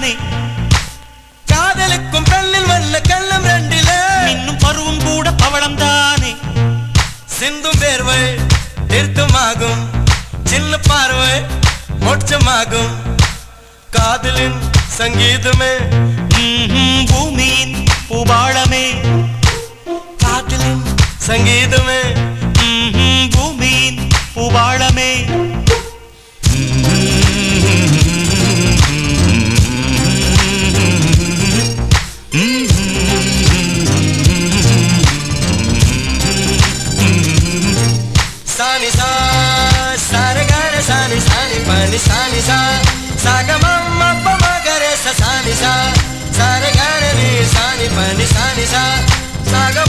தானே காதலுக்கும் பெண்ணில் வல்ல கள்ளம் ரெண்டில இன்னும் பருவம் கூட பவளம் தானே சிந்தும் வேர்வை தீர்த்தமாகும் சின்ன பார்வை மோட்சமாகும் காதலின் சங்கீதமே பூமியின் பூபாளமே காதலின் சங்கீதமே பூமியின் பூபாளமே Sani sa, sare gare sani sani pani sani sa, saga mamma pama gare sa sani sa, sare gare ni sani pani sani sa, saga